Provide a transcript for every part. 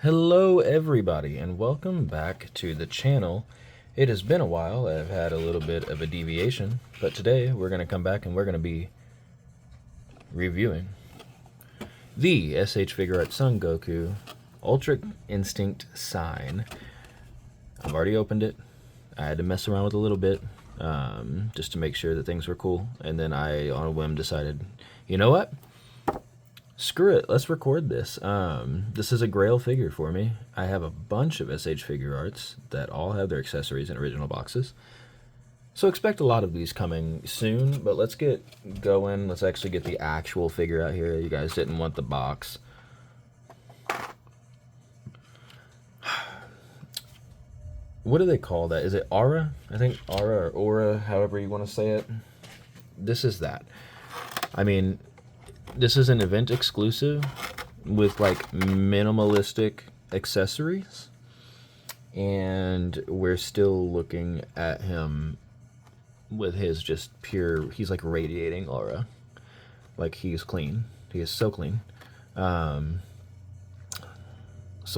Hello everybody and welcome back to the channel. It has been a while. I've had a little bit of a deviation, but today we're going to come back and we're going to be reviewing the SH Figuarts Son Goku Ultra Instinct Sign. I've already opened it. I had to mess around with it a little bit just to make sure that things were cool, and then I on a whim decided, you know what? Screw it, let's record this. This is a grail figure for me. I have a bunch of SH Figuarts that all have their accessories in original boxes. So expect a lot of these coming soon, but let's get going. Let's actually get the actual figure out here. You guys didn't want the box. What do they call that? Is it Aura? I think Aura or Aura, however you want to say it. This is that. I mean, this is an event exclusive with like minimalistic accessories, and we're still looking at him with his just pure, he's like radiating aura, like he's clean. He is so clean. So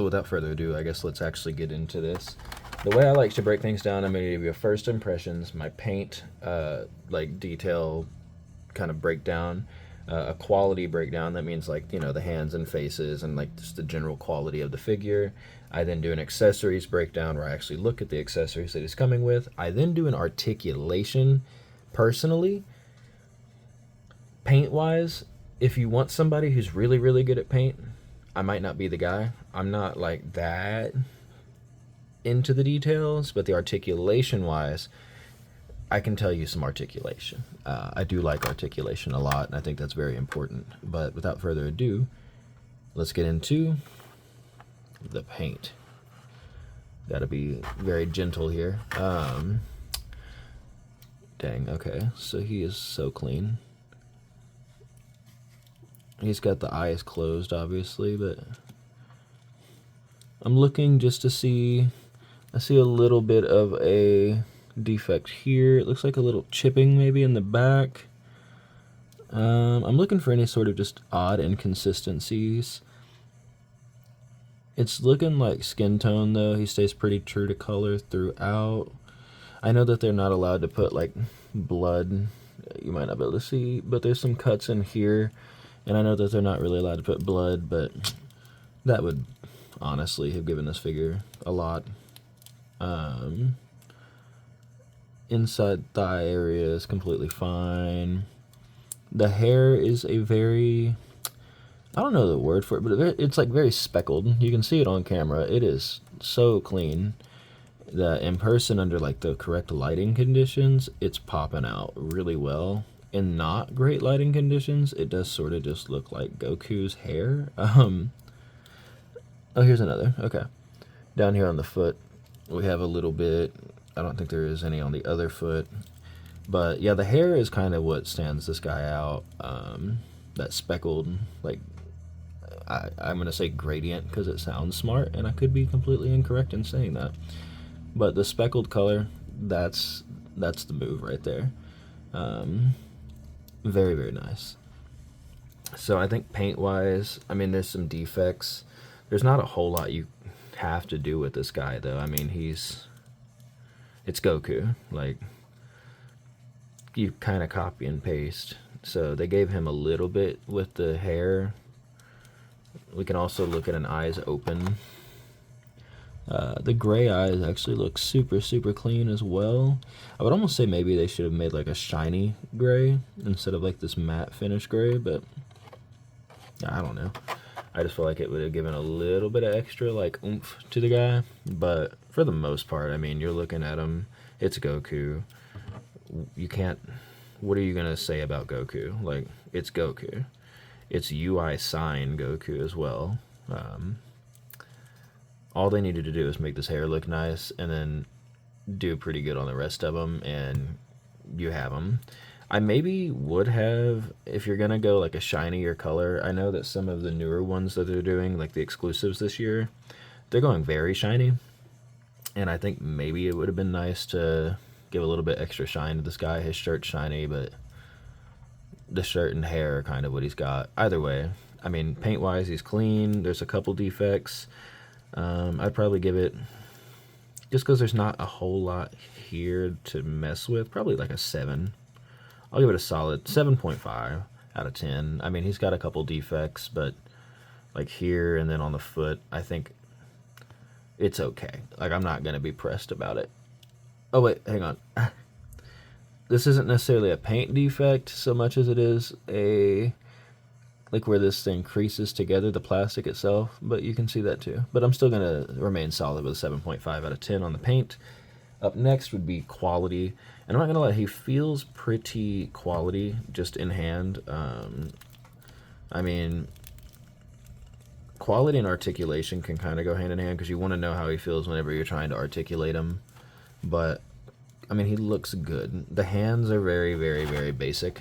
without further ado, I guess let's actually get into this. The way I like to break things down, I'm going to give you a first impressions, my paint like detail kind of breakdown, a quality breakdown. That means, like, you know, the hands and faces and like just the general quality of the figure. I then do an accessories breakdown where I actually look at the accessories that he's coming with. I then do an articulation. Personally, paint wise, if you want somebody who's really good at paint, I might not be the guy. I'm not like that into the details, but the articulation wise, I can tell you some articulation. I do like articulation a lot, and I think that's very important. But without further ado, let's get into the paint. Gotta be very gentle here. Dang, okay. So he is so clean. He's got the eyes closed, obviously, but I'm looking just to see. I see a little bit of a defect here. It looks like a little chipping maybe in the back. I'm looking for any sort of just odd inconsistencies. It's looking like skin tone though. He stays pretty true to color throughout. I know that they're not allowed to put like blood. You might not be able to see, but there's some cuts in here, and I know that they're not really allowed to put blood, but that would honestly have given this figure a lot. Inside thigh area is completely fine. The hair is a very, I don't know the word for it, but it's like very speckled. You can see it on camera. It is so clean that in person, under like the correct lighting conditions, it's popping out really well. In not great lighting conditions, it does sort of just look like Goku's hair. Oh, here's another. Okay. Down here on the foot, we have a little bit. I don't think there is any on the other foot. But yeah, the hair is kind of what stands this guy out. That speckled, like, I'm going to say gradient because it sounds smart, and I could be completely incorrect in saying that. But the speckled color, that's the move right there. Very nice. So I think paint-wise, I mean, there's some defects. There's not a whole lot you have to do with this guy, though. I mean, it's Goku. Like, you kind of copy and paste. So they gave him a little bit with the hair. We can also look at an eyes open. The gray eyes actually look super clean as well. I would almost say maybe they should have made like a shiny gray instead of like this matte finish gray, but I don't know. I just feel like it would have given a little bit of extra like oomph to the guy. But for the most part, I mean, you're looking at him. It's Goku. You can't, what are you going to say about Goku? Like, it's Goku. It's UI sign Goku as well. All they needed to do is make this hair look nice and then do pretty good on the rest of them, and you have them. I maybe would have, if you're going to go like a shinier color, I know that some of the newer ones that they're doing, like the exclusives this year, they're going very shiny. And I think maybe it would have been nice to give a little bit extra shine to this guy. His shirt's shiny, but the shirt and hair are kind of what he's got. Either way, I mean, paint-wise, he's clean. There's a couple defects. I'd probably give it, just because there's not a whole lot here to mess with, probably like a 7. I'll give it a solid 7.5 out of 10. I mean, he's got a couple defects, but like here and then on the foot, I think it's okay. Like, I'm not going to be pressed about it. Oh, wait, hang on. This isn't necessarily a paint defect so much as it is a, like, where this thing creases together, the plastic itself, but you can see that too. But I'm still going to remain solid with a 7.5 out of 10 on the paint. Up next would be quality. And I'm not going to lie, he feels pretty quality just in hand. I mean, quality and articulation can kind of go hand in hand, because you want to know how he feels whenever you're trying to articulate him. But, I mean, he looks good. The hands are very, very, very basic.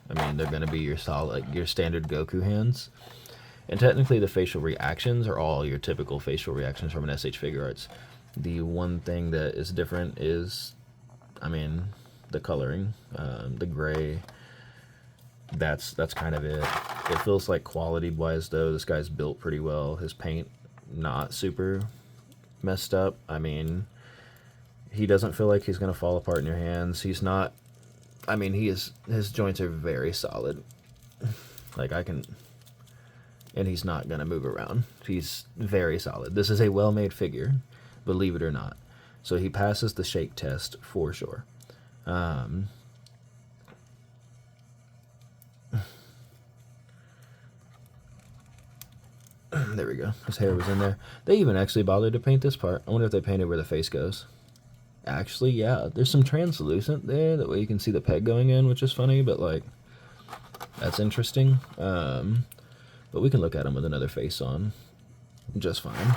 I mean, they're going to be your solid, like your standard Goku hands. And technically the facial reactions are all your typical facial reactions from an SH Figuarts. The one thing that is different is, I mean, the coloring, the gray. That's kind of it. It feels like quality-wise, though, this guy's built pretty well. His paint, not super messed up. I mean, he doesn't feel like he's going to fall apart in your hands. He's not, I mean, his joints are very solid. Like, and he's not going to move around. He's very solid. This is a well-made figure, believe it or not. So he passes the shake test for sure. There we go. His hair was in there. They even actually bothered to paint this part. I wonder if they painted where the face goes. Actually, yeah, there's some translucent there. That way you can see the peg going in, which is funny, but, like, that's interesting. But we can look at him with another face on just fine.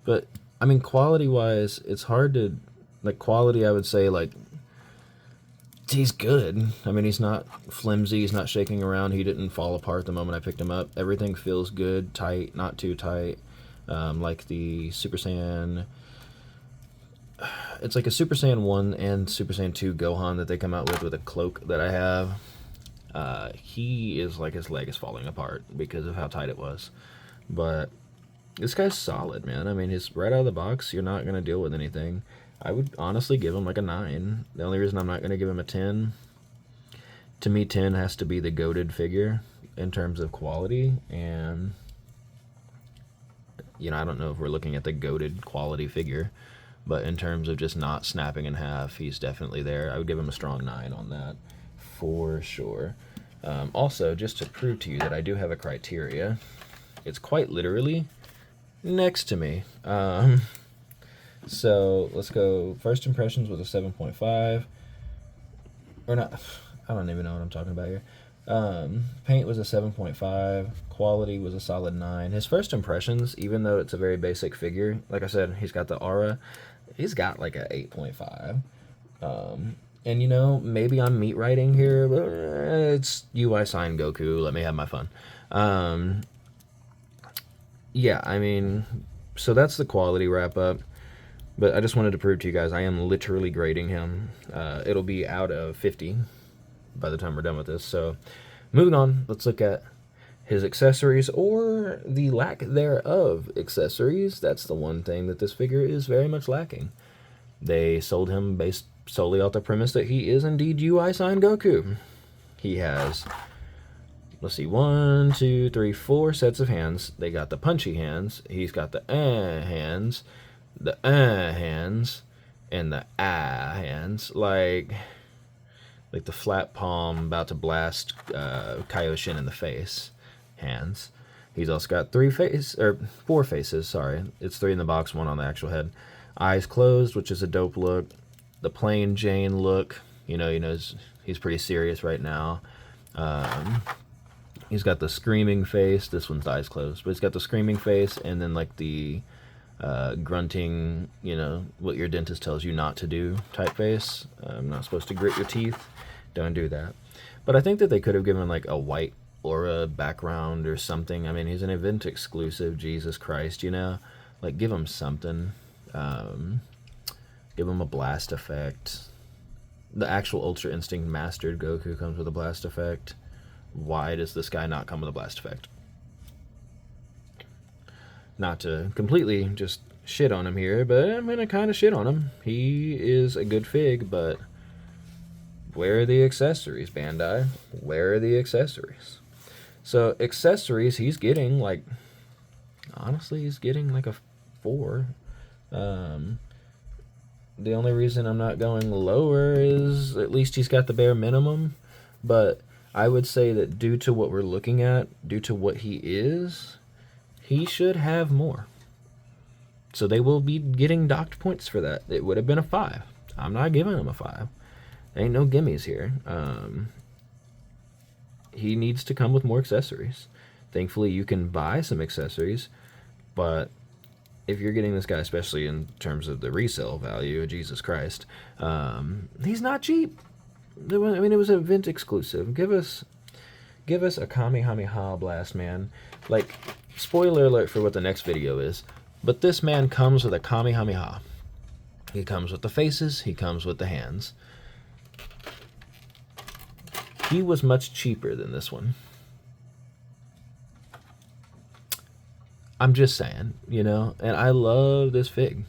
But, I mean, quality-wise, it's hard to, like, quality, I would say, like, he's good. I mean, he's not flimsy, he's not shaking around, he didn't fall apart the moment I picked him up. Everything feels good, tight, not too tight. Like the Super Saiyan, it's like a Super Saiyan 1 and Super Saiyan 2 Gohan that they come out with a cloak that I have. He is like, his leg is falling apart because of how tight it was. But this guy's solid, man. I mean, he's right out of the box, you're not going to deal with anything. I would honestly give him like a 9. The only reason I'm not going to give him a 10, to me 10 has to be the goated figure in terms of quality, and, you know, I don't know if we're looking at the goated quality figure, but in terms of just not snapping in half, he's definitely there. I would give him a strong 9 on that, for sure. Also, just to prove to you that I do have a criteria, it's quite literally next to me. So let's go. First impressions was a 7.5. Or not. I don't even know what I'm talking about here. Paint was a 7.5. Quality was a solid 9. His first impressions, even though it's a very basic figure, like I said, he's got the aura. He's got like a 8.5. And, you know, maybe I'm meat writing here, but it's UI sign Goku. Let me have my fun. Yeah, I mean, so that's the quality wrap up. But I just wanted to prove to you guys, I am literally grading him. It'll be out of 50 by the time we're done with this. So, moving on, let's look at his accessories, or the lack thereof accessories. That's the one thing that this figure is very much lacking. They sold him based solely off the premise that he is indeed UI sign Goku. He has, let's see, 1, 2, 3, 4 sets of hands. They got the punchy hands. He's got the hands. The hands and the hands, like the flat palm about to blast Kaioshin in the face hands. He's also got 4 faces, sorry. It's 3 in the box, 1 on the actual head. Eyes closed, which is a dope look. The plain Jane look, you know, he's pretty serious right now. He's got the screaming face. This one's eyes closed, but he's got the screaming face, and then like the grunting, you know, what your dentist tells you not to do type face. I'm not supposed to grit your teeth. Don't do that. But I think that they could have given like a white aura background or something. I mean, he's an event exclusive, Jesus Christ, you know? Like, give him something. Give him a blast effect. The actual Ultra Instinct Mastered Goku comes with a blast effect. Why does this guy not come with a blast effect? Not to completely just shit on him here, but I'm gonna kind of shit on him. He is a good fig, but where are the accessories, Bandai? Where are the accessories? So accessories, he's getting like, honestly, he's getting like a 4. The only reason I'm not going lower is at least he's got the bare minimum, but I would say that due to what we're looking at, due to what he is, he should have more. So they will be getting docked points for that. It would have been a 5. I'm not giving him a 5. Ain't no gimmies here. He needs to come with more accessories. Thankfully, you can buy some accessories, but if you're getting this guy, especially in terms of the resale value, Jesus Christ, he's not cheap. I mean, it was an event exclusive. Give us a Kamehameha blast, man. Like, spoiler alert for what the next video is, but this man comes with a Kamehameha. He comes with the faces. He comes with the hands. He was much cheaper than this one. I'm just saying, you know, and I love this fig.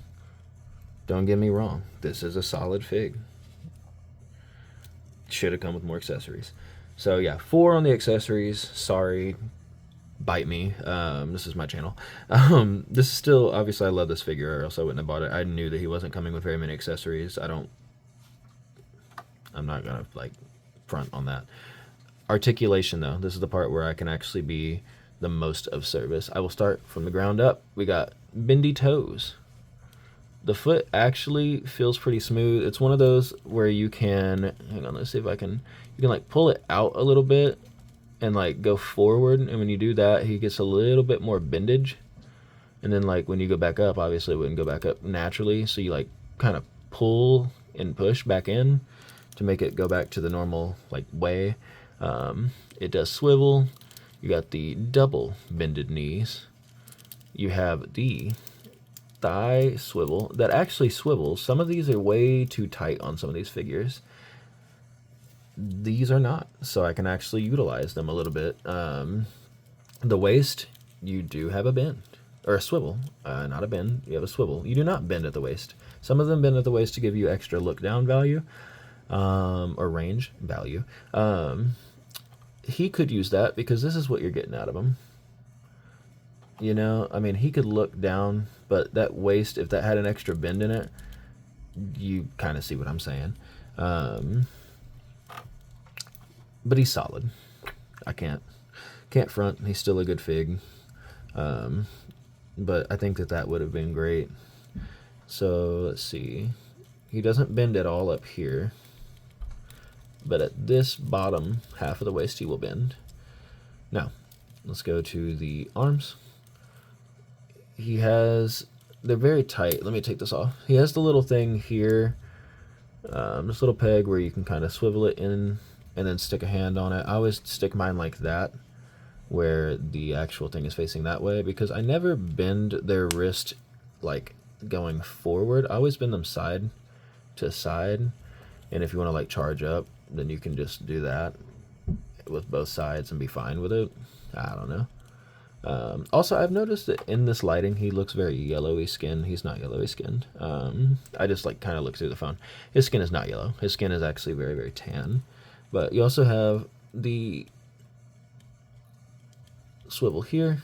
Don't get me wrong. This is a solid fig. Should have come with more accessories. So yeah, 4 on the accessories. Sorry, bite me. This is my channel. This is still, obviously I love this figure or else I wouldn't have bought it. I knew that he wasn't coming with very many accessories. I'm not gonna like front on that. Articulation though, this is the part where I can actually be the most of service. I will start from the ground up. We got bendy toes. The foot actually feels pretty smooth. It's one of those where you can, hang on, let's see if I can, you can like pull it out a little bit and like go forward. And when you do that, he gets a little bit more bendage. And then like when you go back up, obviously it wouldn't go back up naturally. So you like kind of pull and push back in to make it go back to the normal like way. It does swivel. You got the double bended knees. You have the thigh swivel that actually swivels. Some of these are way too tight on some of these figures. These are not, so I can actually utilize them a little bit. The waist, you do have a bend, or a swivel, not a bend, you have a swivel. You do not bend at the waist. Some of them bend at the waist to give you extra look down value, or range value. He could use that because this is what you're getting out of him. You know, I mean, he could look down, but that waist, if that had an extra bend in it, you kind of see what I'm saying. But he's solid. I can't front. He's still a good fig. But I think that would have been great. So let's see. He doesn't bend at all up here. But at this bottom half of the waist, he will bend. Now, let's go to the arms. They're very tight. Let me take this off. He has the little thing here, this little peg where you can kind of swivel it in and then stick a hand on it. I always stick mine like that, where the actual thing is facing that way, because I never bend their wrist like going forward. I always bend them side to side. And if you want to like charge up, then you can just do that with both sides and be fine with it. I don't know. Also, I've noticed that in this lighting, he looks very yellowy skinned. He's not yellowy skinned. I just like kind of look through the phone. His skin is not yellow. His skin is actually very, very tan. But you also have the swivel here,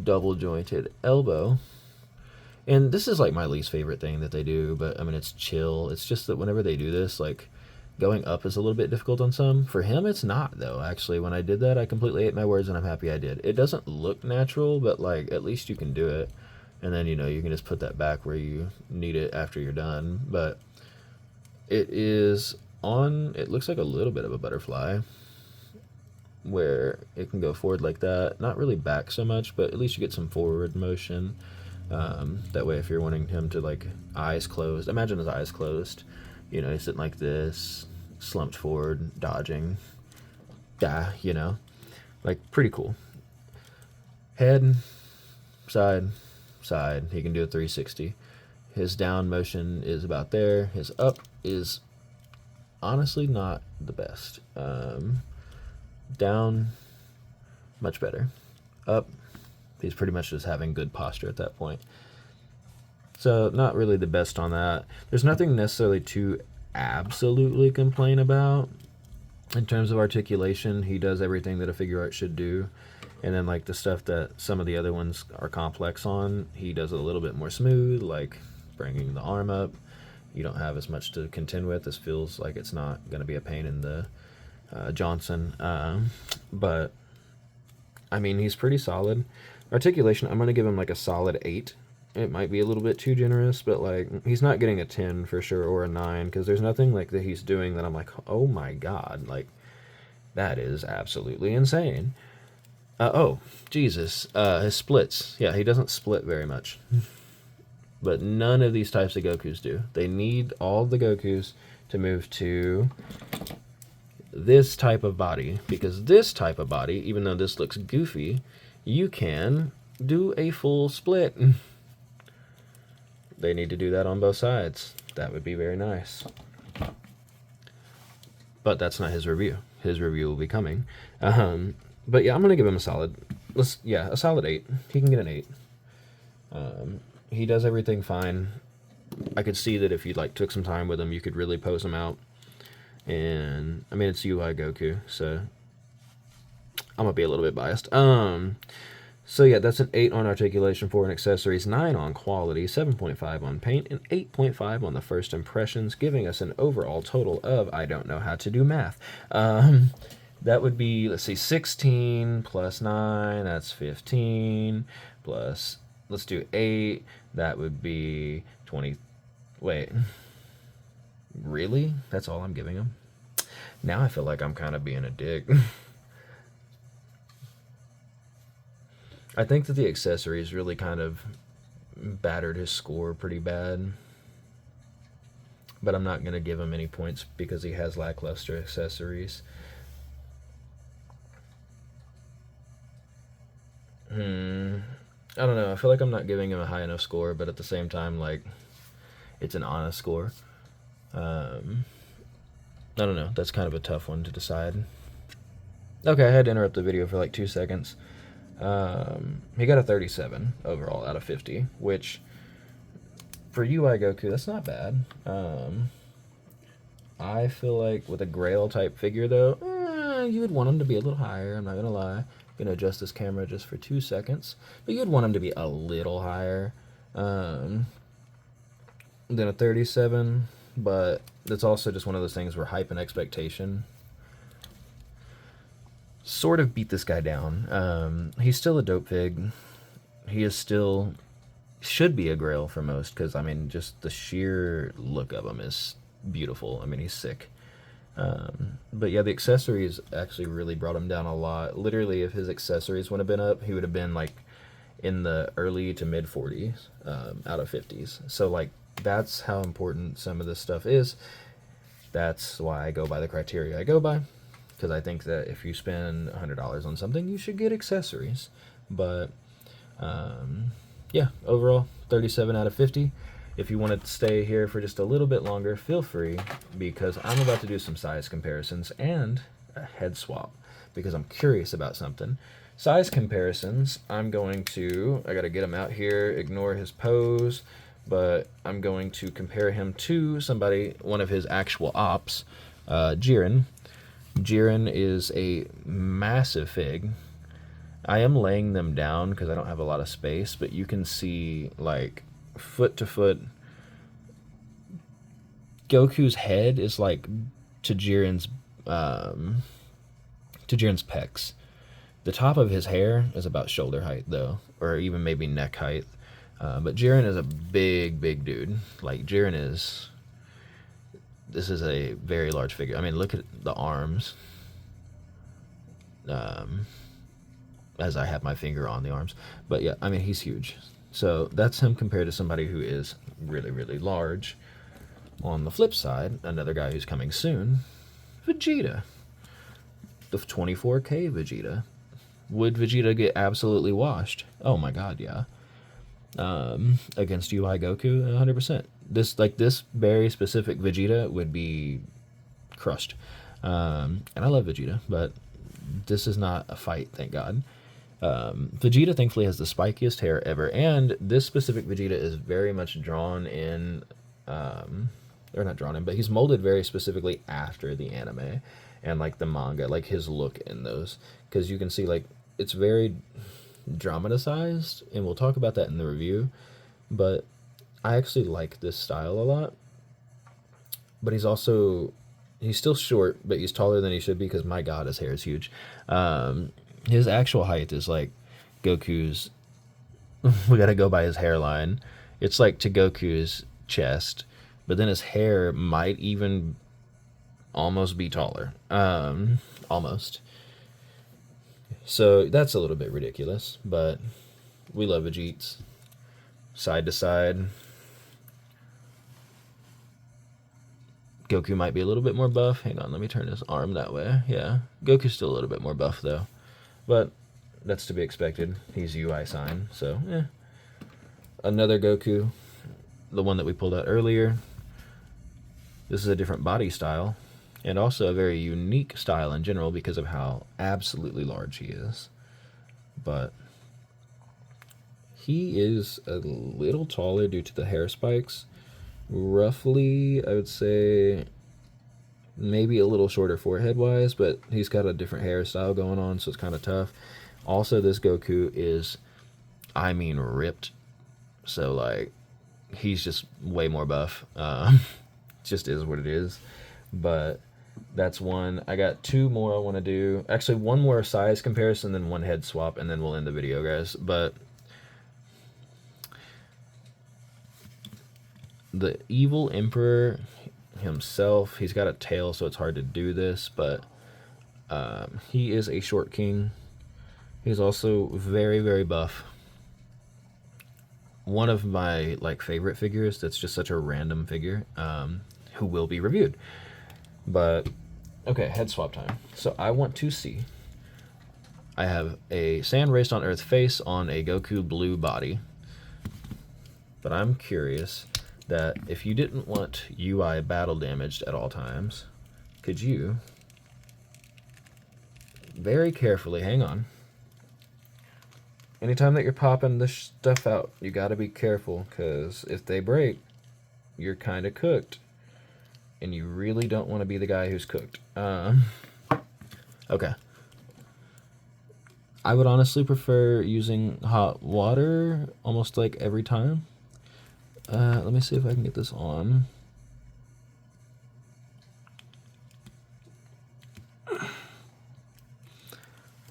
double jointed elbow. And this is like my least favorite thing that they do, but I mean, it's chill. It's just that whenever they do this, like going up is a little bit difficult on some. For him, it's not though. Actually, when I did that, I completely ate my words and I'm happy I did. It doesn't look natural, but like at least you can do it. And then, you know, you can just put that back where you need it after you're done. But it is on, it looks like a little bit of a butterfly where it can go forward like that. Not really back so much, but at least you get some forward motion. That way, if you're wanting him to like eyes closed, imagine his eyes closed, you know, he's sitting like this, slumped forward, dodging, you know, like pretty cool. Head, side, he can do a 360. His down motion is about there. His up is honestly not the best. Down, much better. Up, He's pretty much just having good posture at that point. So not really the best on that. There's nothing necessarily to absolutely complain about. In terms of articulation, he does everything that a figure art should do. And then like the stuff that some of the other ones are complex on, he does it a little bit more smooth, like bringing the arm up. You don't have as much to contend with. This feels like it's not going to be a pain in the Johnson. But, I mean, he's pretty solid. Articulation, I'm going to give him like a solid 8. It might be a little bit too generous, but like he's not getting a 10 for sure or a 9 because there's nothing like that he's doing that I'm like, oh my god, like that is absolutely insane. Oh, Jesus. His splits. Yeah, he doesn't split very much. But none of these types of Gokus do. They need all the Gokus to move to this type of body. Because this type of body, even though this looks goofy, you can do a full split. They need to do that on both sides. That would be very nice. But that's not his review. His review will be coming. But yeah, I'm going to give him a solid, a solid 8. He can get an 8. He does everything fine. I could see that if you like took some time with him, you could really pose him out. And I mean, it's UI Goku, so I'm gonna be a little bit biased. So yeah, that's an 8 on articulation, 4 on accessories, 9 on quality, 7.5 on paint, and 8.5 on the first impressions, giving us an overall total of, I don't know how to do math. That would be, let's see, 16 plus 9, that's 15, plus, let's do 8, that would be 20, wait, really? That's all I'm giving him? Now I feel like I'm kind of being a dick. I think that the accessories really kind of battered his score pretty bad. But I'm not going to give him any points because he has lackluster accessories. I don't know. I feel like I'm not giving him a high enough score, but at the same time, like, it's an honest score. I don't know. That's kind of a tough one to decide. Okay, I had to interrupt the video for like 2 seconds. He got a 37 overall out of 50, which for UI Goku, that's not bad. I feel like with a Grail type figure though, you would want him to be a little higher, I'm not gonna lie. I'm gonna adjust this camera just for 2 seconds, but you'd want him to be a little higher than a 37, but that's also just one of those things where hype and expectation sort of beat this guy down. He's still a dope fig. He is still, should be a Grail for most, because, I mean, just the sheer look of him is beautiful. I mean, he's sick. But yeah, the accessories actually really brought him down a lot. Literally, if his accessories would have been up, he would have been, like, in the early to mid 40s out of 50s. So, like, that's how important some of this stuff is. That's why I go by the criteria I go by. Because I think that if you spend $100 on something, you should get accessories. But, yeah, overall, 37 out of 50. If you want to stay here for just a little bit longer, feel free, because I'm about to do some size comparisons and a head swap, because I'm curious about something. Size comparisons, I got to get him out here, ignore his pose, but I'm going to compare him to one of his actual ops, Jiren. Jiren is a massive fig. I am laying them down because I don't have a lot of space, but you can see, like, foot to foot, Goku's head is like to Jiren's pecs. The top of his hair is about shoulder height though, or even maybe neck height. But Jiren is a big dude. Like, this is a very large figure. I mean, look at the arms. As I have my finger on the arms. But yeah, I mean, he's huge. So that's him compared to somebody who is really large. On the flip side, another guy who's coming soon, Vegeta. The 24K Vegeta. Would Vegeta get absolutely washed? Oh my god, yeah. Against UI Goku, 100%. This very specific Vegeta would be crushed. And I love Vegeta, but this is not a fight, thank God. Vegeta thankfully has the spikiest hair ever, and this specific Vegeta is very much drawn in, or not drawn in, but he's molded very specifically after the anime and like the manga, like his look in those, because you can see like it's very dramatized, and we'll talk about that in the review. But I actually like this style a lot. But he's still short, but he's taller than he should be because my god, his hair is huge. His actual height is like Goku's. We gotta go by his hairline. It's like to Goku's chest, but then his hair might even almost be taller. Almost. So that's a little bit ridiculous, but we love Vegeta. Side to side. Goku might be a little bit more buff. Hang on, let me turn his arm that way. Yeah, Goku's still a little bit more buff though, but that's to be expected. He's UI sign, so yeah. Another Goku, the one that we pulled out earlier. This is a different body style, and also a very unique style in general because of how absolutely large he is. But he is a little taller due to the hair spikes. Roughly, I would say maybe a little shorter forehead wise, but he's got a different hairstyle going on, so it's kind of tough. Also, this Goku is, I mean, ripped. So like, he's just way more buff. Just is what it is. But that's one. I got two more I want to do. Actually, one more size comparison, then one head swap, and then we'll end the video, guys. But the evil emperor himself, he's got a tail, so it's hard to do this, but he is a short king. He's also very, very buff. One of my like favorite figures that's just such a random figure, who will be reviewed. But okay, head swap time. So I want to see, I have a sand raced on earth face on a Goku blue body, but I'm curious that if you didn't want UI battle damaged at all times, could you very carefully, hang on, anytime that you're popping this stuff out, you got to be careful, because if they break, you're kind of cooked, and you really don't want to be the guy who's cooked. Okay. I would honestly prefer using hot water almost like every time. Let me see if I can get this on.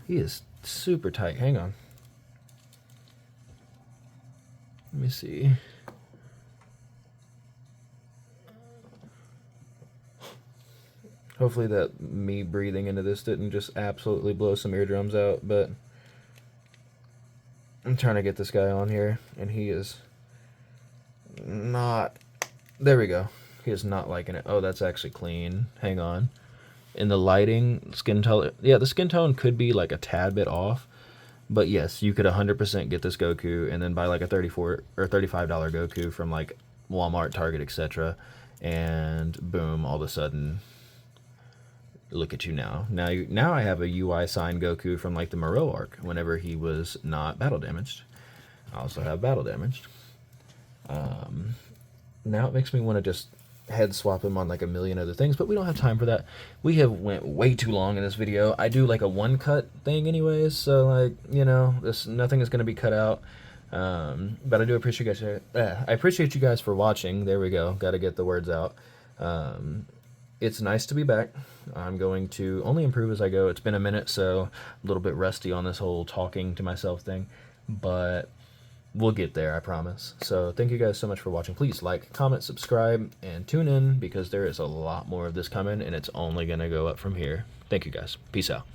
He is super tight. Hang on. Let me see. Hopefully that me breathing into this didn't just absolutely blow some eardrums out, but I'm trying to get this guy on here, and he is not. There we go. He is not liking it. Oh, that's actually clean. Hang on. In the lighting, skin tone, yeah, the skin tone could be like a tad bit off, but yes, you could 100% get this Goku and then buy like a $34 or $35 Goku from like Walmart, Target, etc. And boom, all of a sudden, look at you now. Now I have a UI sign Goku from like the Moreau arc whenever he was not battle damaged. I also have battle damaged. Now it makes me want to just head swap him on like a million other things, but we don't have time for that. We have went way too long in this video. I do like a one cut thing anyways, so like, you know, nothing is going to be cut out. But I do appreciate you guys. I appreciate you guys for watching. There we go. Got to get the words out. It's nice to be back. I'm going to only improve as I go. It's been a minute, so a little bit rusty on this whole talking to myself thing, but we'll get there, I promise. So thank you guys so much for watching. Please like, comment, subscribe, and tune in because there is a lot more of this coming, and it's only going to go up from here. Thank you guys. Peace out.